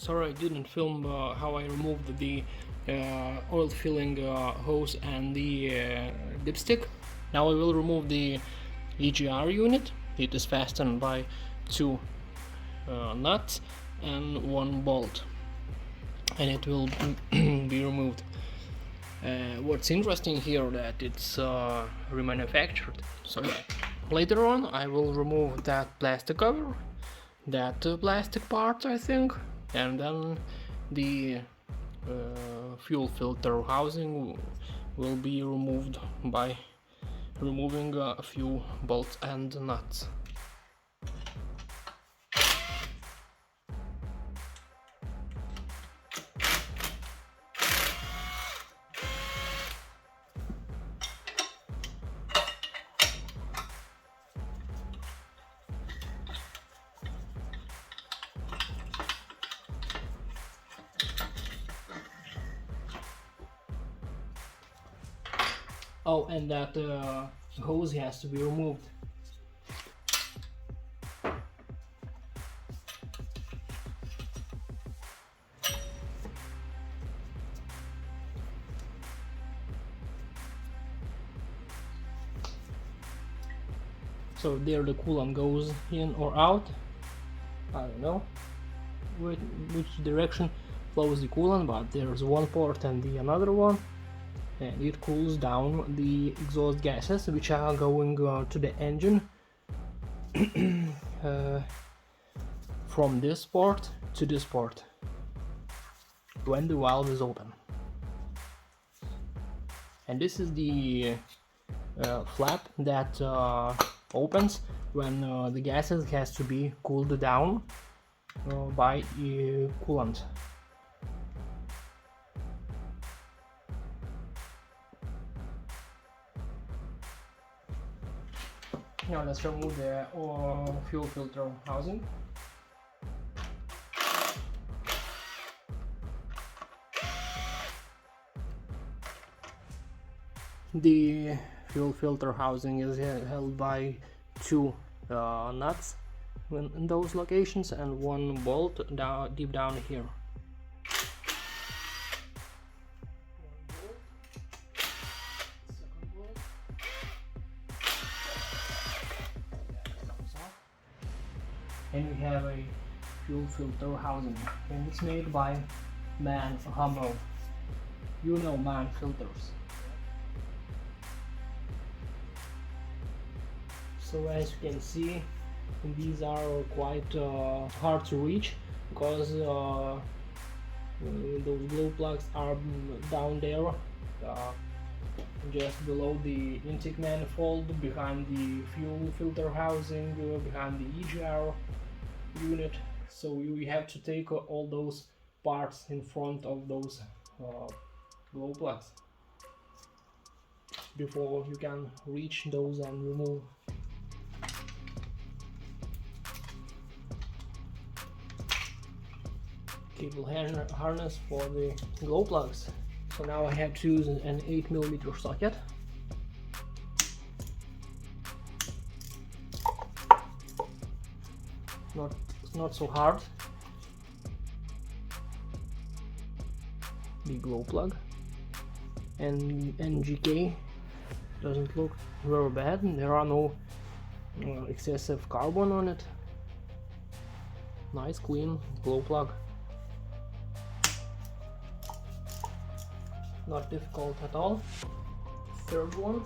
sorry I didn't film how I removed the oil filling hose and the dipstick. Now I will remove the EGR unit. It is fastened by two nuts and one bolt, and it will be removed. What's interesting here that it's remanufactured, so yeah. Later on I will remove that plastic cover, that plastic part I think, and then the fuel filter housing will be removed by removing a few bolts and nuts. Oh, and that hose has to be removed. So there the coolant goes in or out. I don't know which direction flows the coolant, but there's one port and the another one, and it cools down the exhaust gases which are going to the engine from this port to this port when the valve is open. And this is the flap that opens when the gases has to be cooled down by coolant. Now let's remove the fuel filter housing. The fuel filter housing is held by two nuts in those locations and one bolt deep down here. And we have a fuel filter housing, and it's made by MAN Humble. You know MAN filters. So as you can see, these are quite hard to reach because those glow plugs are down there, just below the intake manifold, behind the fuel filter housing, behind the EGR unit. So you have to take all those parts in front of those glow plugs before you can reach those and remove. Cable harness for the glow plugs. So now I have to use an 8mm socket. Not so hard. The glow plug, and NGK doesn't look very bad. There are no excessive carbon on it. Nice clean glow plug. Not difficult at all. Third one.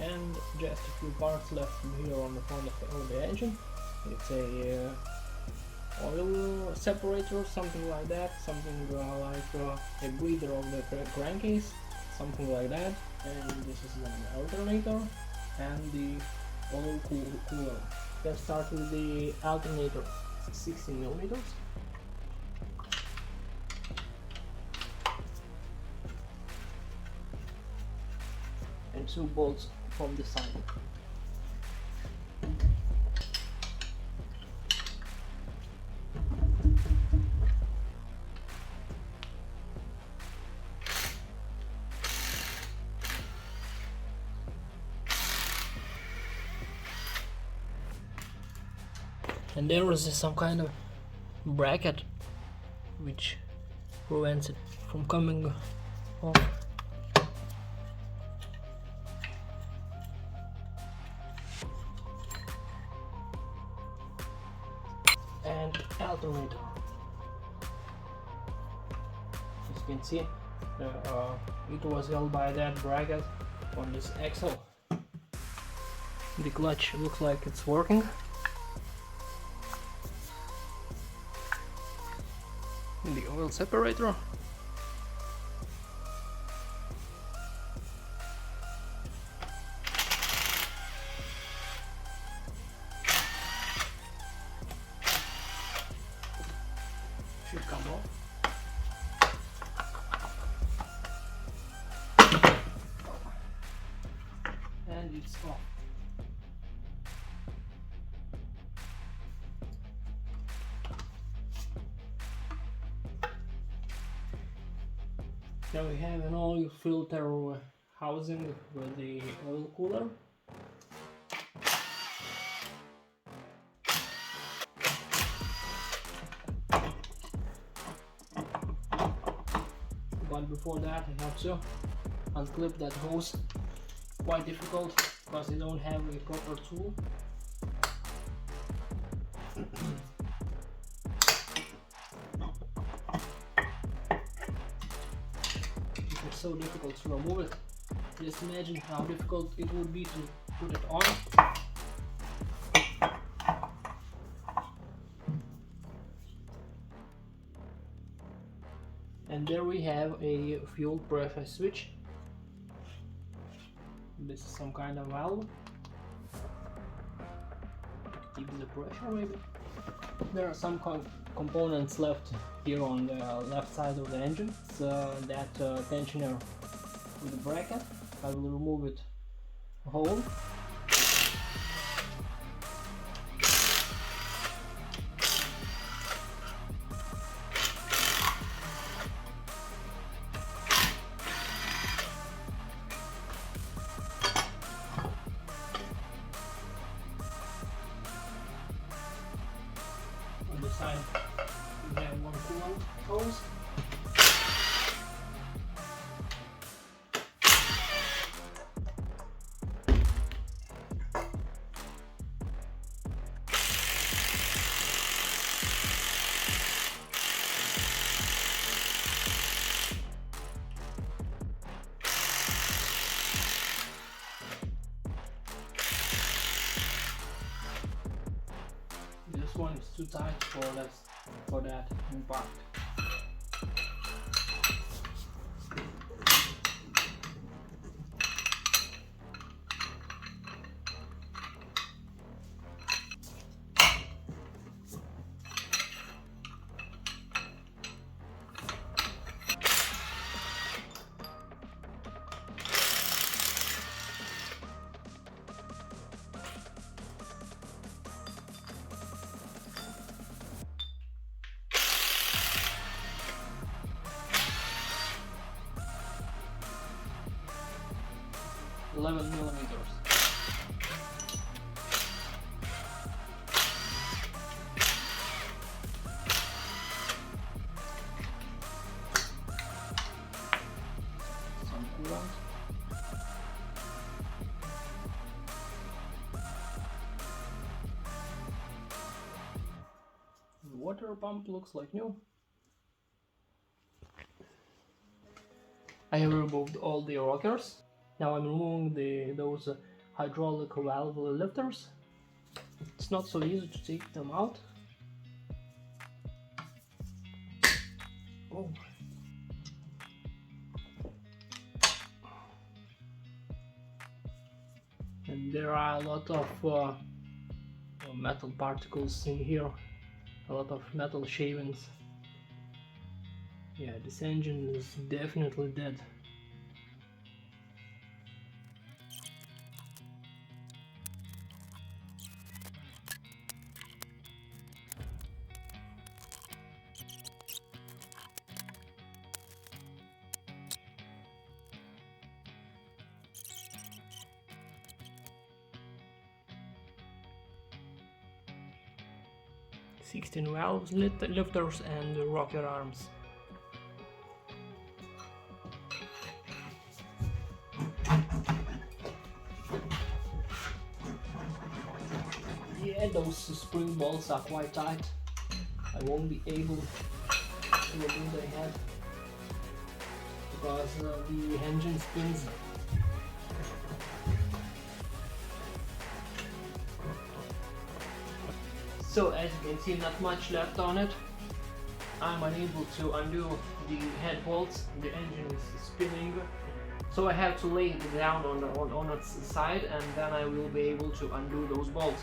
And just a few parts left here on the front of the engine. It's a oil separator, something like that, something like a breather of the crankcase, something like that. And this is an alternator and the oil cooler. Let's start with the alternator. It's 16mm. And two bolts from the side. And there is some kind of bracket which prevents it from coming off. And alternator. As you can see, it was held by that bracket on this axle. The clutch looks like it's working. The oil separator. Should come off. And it's off. Now we have an oil filter housing with the oil cooler. But before that I have to unclip that hose. Quite difficult because I don't have a proper tool. It's so difficult to remove it. Just imagine how difficult it would be to put it on. And there we have a fuel pressure switch. This is some kind of valve. Keep the pressure maybe. There are some components left here on the left side of the engine. It's that tensioneer with the bracket. I will remove it whole. On the side we have one coolant hose. This one is too tight for that impact. $11 millimeters. Some coolant. The water pump looks like new. I have removed all the rockers. Now I'm removing those hydraulic valve lifters. It's not so easy to take them out. Oh. And there are a lot of metal particles in here, a lot of metal shavings. Yeah, this engine is definitely dead. 16 valves, lifters and rocker arms. Yeah, those spring bolts are quite tight. I won't be able to remove the head because the engine spins. So as you can see, not much left on it. I'm unable to undo the head bolts. The engine is spinning, so I have to lay it down on its side, and then I will be able to undo those bolts.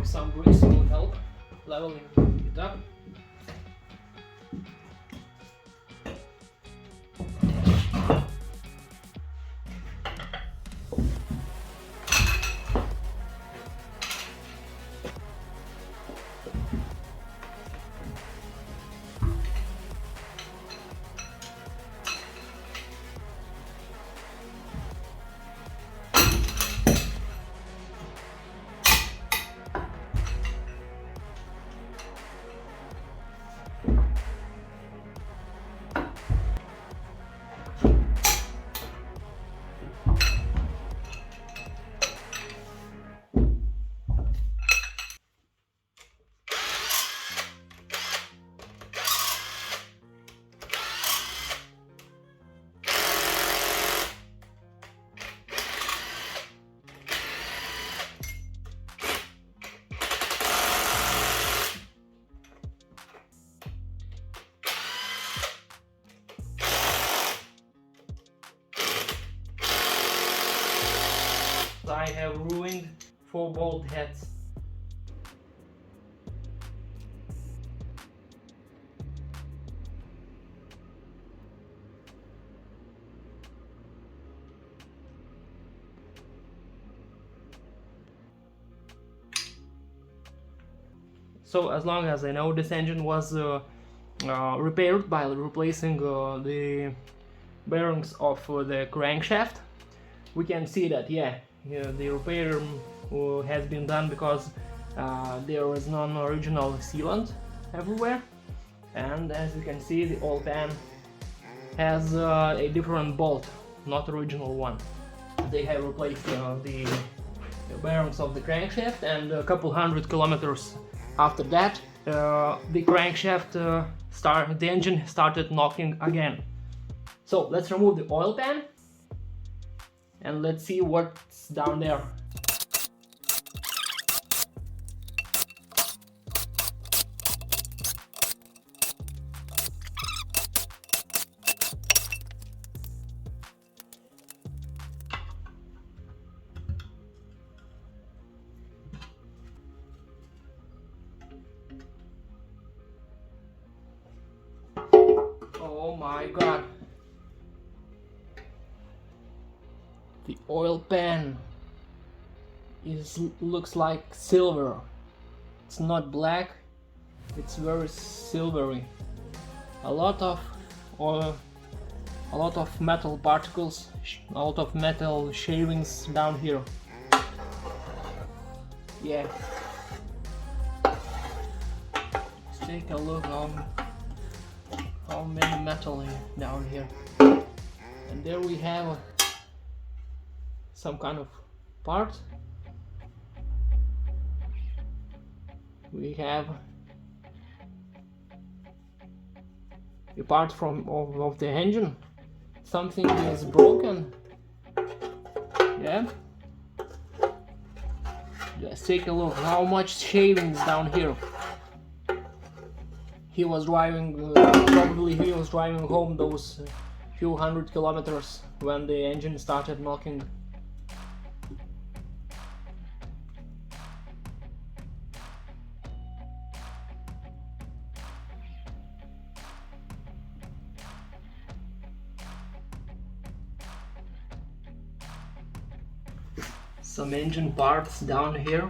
Some bricks will help leveling it up. I have ruined 4 bolt heads. So as long as I know, this engine was repaired by replacing the bearings of the crankshaft. We can see that, the repair has been done because there is non-original sealant everywhere, and as you can see, the oil pan has a different bolt, not original one. They have replaced the bearings of the crankshaft, and a couple hundred kilometers after that, the crankshaft the engine started knocking again. So let's remove the oil pan and let's see what's down there. Oh my god. The oil pan looks like silver. It's not black, it's very silvery. A lot of oil, a lot of metal particles, a lot of metal shavings down here. Yeah. Let's take a look on how many metal down here. And there we have some kind of part. We have a part of the engine. Something is broken. Yeah. Let's take a look how much shavings down here. He was driving, probably he was driving home those few hundred kilometers when the engine started knocking. Some engine parts down here.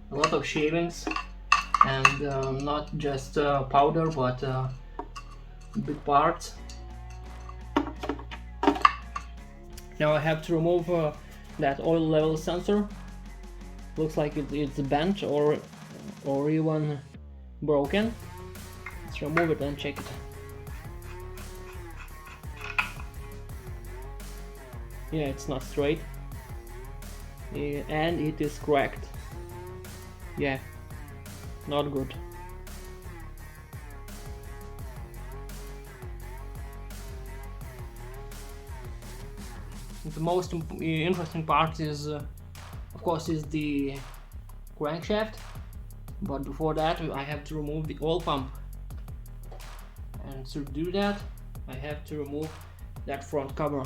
A lot of shavings. and not just powder but big parts. Now I have to remove that oil level sensor. Looks like it's bent or even broken. Let's remove it and check it. Yeah, it's not straight. Yeah, and it is cracked. Yeah, not good. The most interesting part is, of course, is the crankshaft. But before that, I have to remove the oil pump. And to do that, I have to remove that front cover.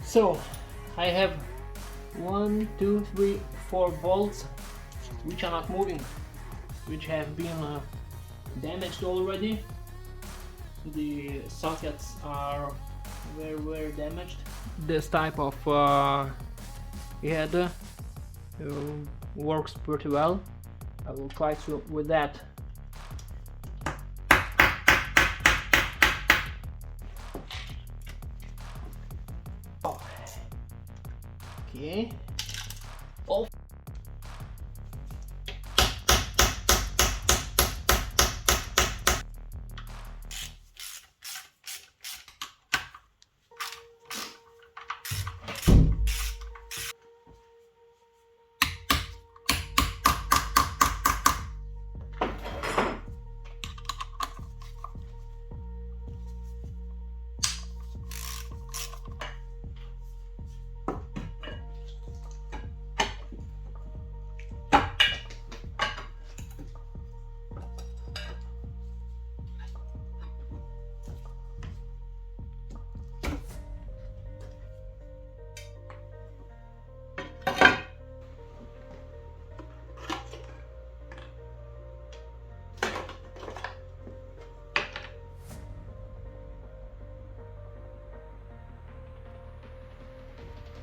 So I have 1, 2, 3, 4 bolts which are not moving, which have been damaged already. The sockets are very damaged. This type of head works pretty well. I will try to with that. Okay. Oh.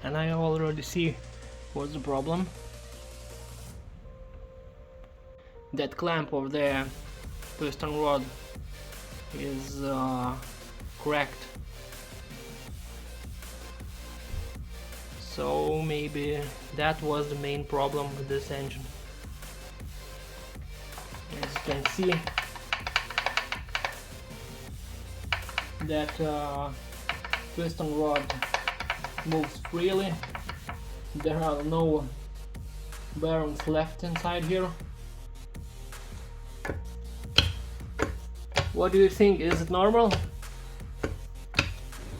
And I already see what's the problem. That clamp of the piston rod is cracked. So maybe that was the main problem with this engine. As you can see, that piston rod moves freely. There are no bearings left inside here. What do you think? Is it normal?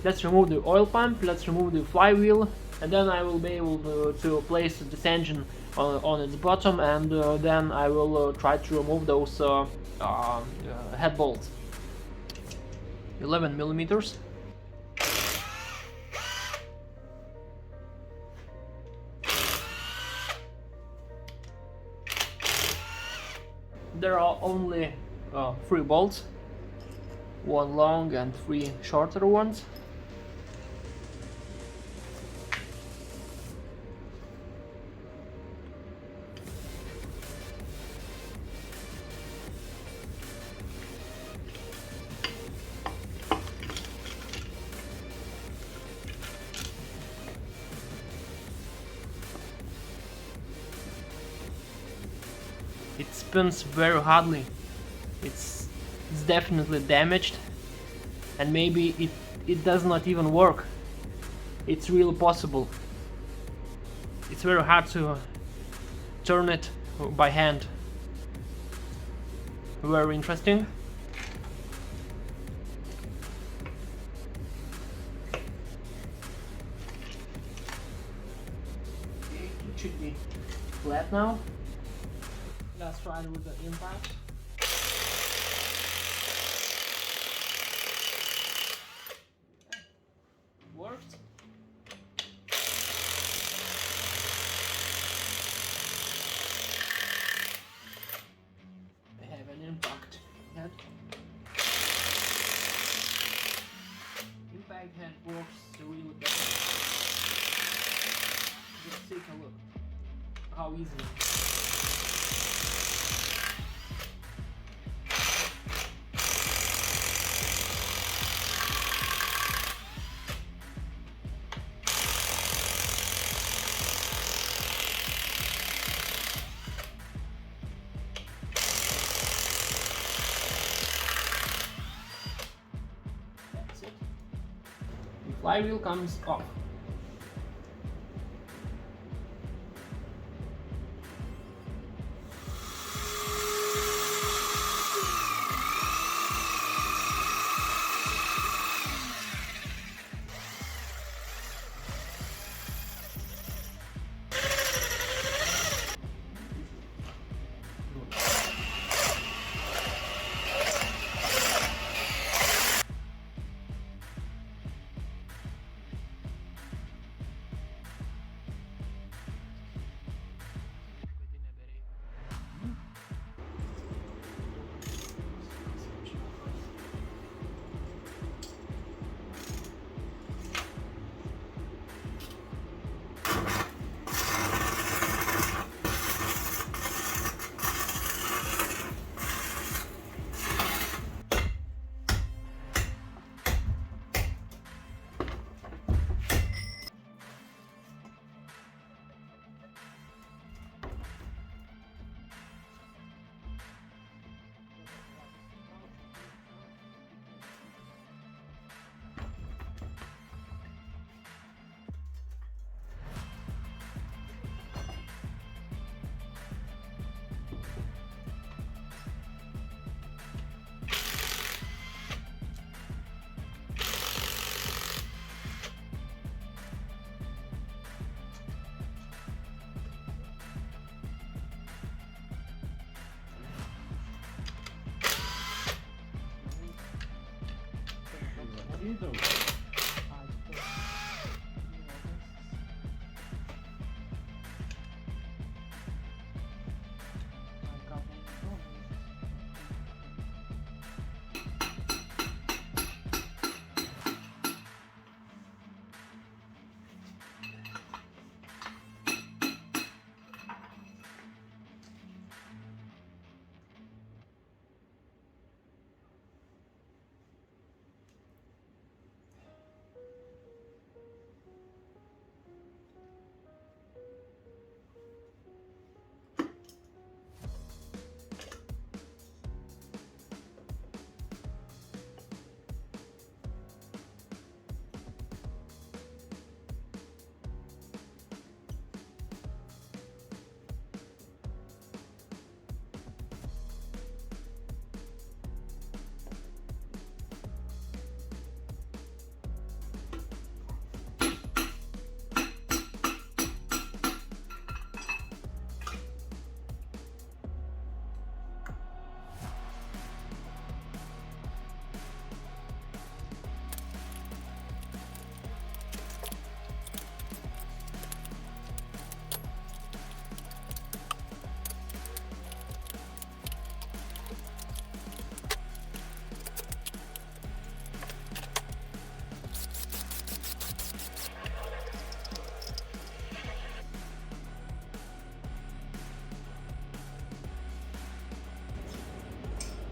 Let's remove the oil pump, let's remove the flywheel, and then I will be able to place this engine on its bottom, and then I will try to remove those head bolts. 11 millimeters. There are only 3 bolts, 1 long and 3 shorter ones. It spins very hardly. It's definitely damaged, and maybe it does not even work. It's really possible. It's very hard to turn it by hand. Very interesting. should be flat now. Let's try it with the impact. Worked. I have an impact head. Impact head works really well. Just take a look how easy. That's it. The flywheel comes off. Either way.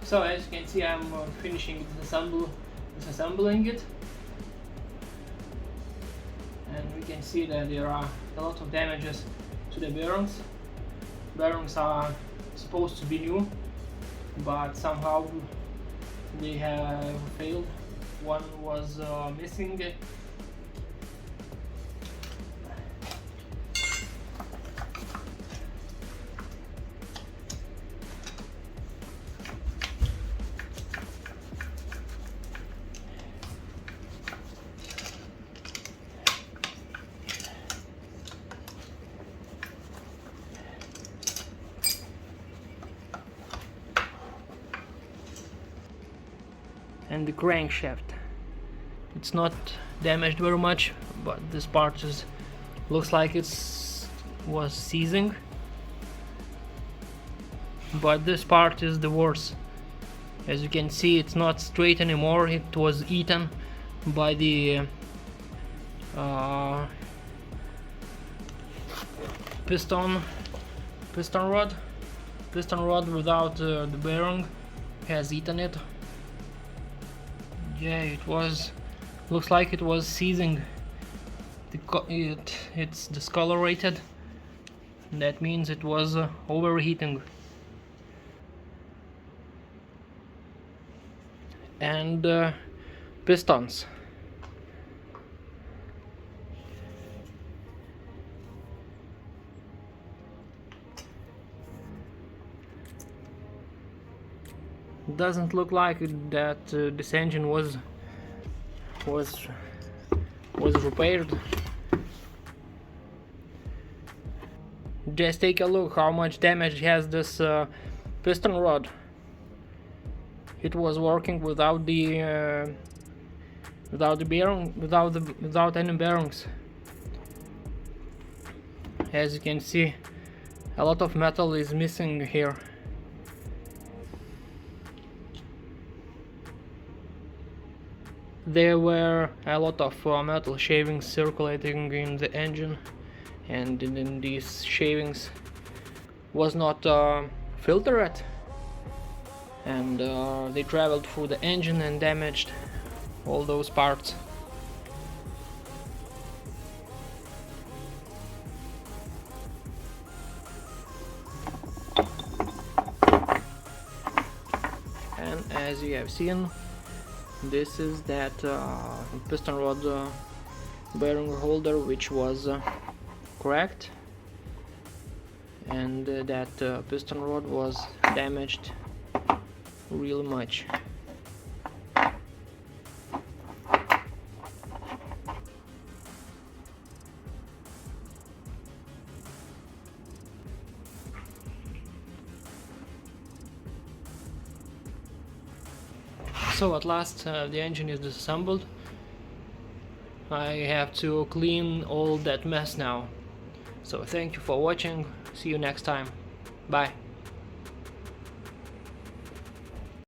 So as you can see, I'm finishing disassembling it, and we can see that there are a lot of damages to the bearings. Bearings are supposed to be new, but somehow they have failed. One was missing. and the crankshaft. It's not damaged very much, but this part looks like was seizing. But this part is the worst. As you can see, it's not straight anymore. It was eaten by the piston rod. Piston rod without the bearing has eaten it. Yeah, looks like it was seizing. It's discolorated. That means it was overheating. And pistons. Doesn't look like that this engine was repaired. Just take a look how much damage has this piston rod. It was working without the bearing, without any bearings. As you can see, a lot of metal is missing here. There were a lot of metal shavings circulating in the engine, and in these shavings was not filtered, and they traveled through the engine and damaged all those parts. And as you have seen, this is that piston rod bearing holder which was cracked, and that piston rod was damaged really much. So at last the engine is disassembled. I have to clean all that mess now. So thank you for watching. See you next time. Bye.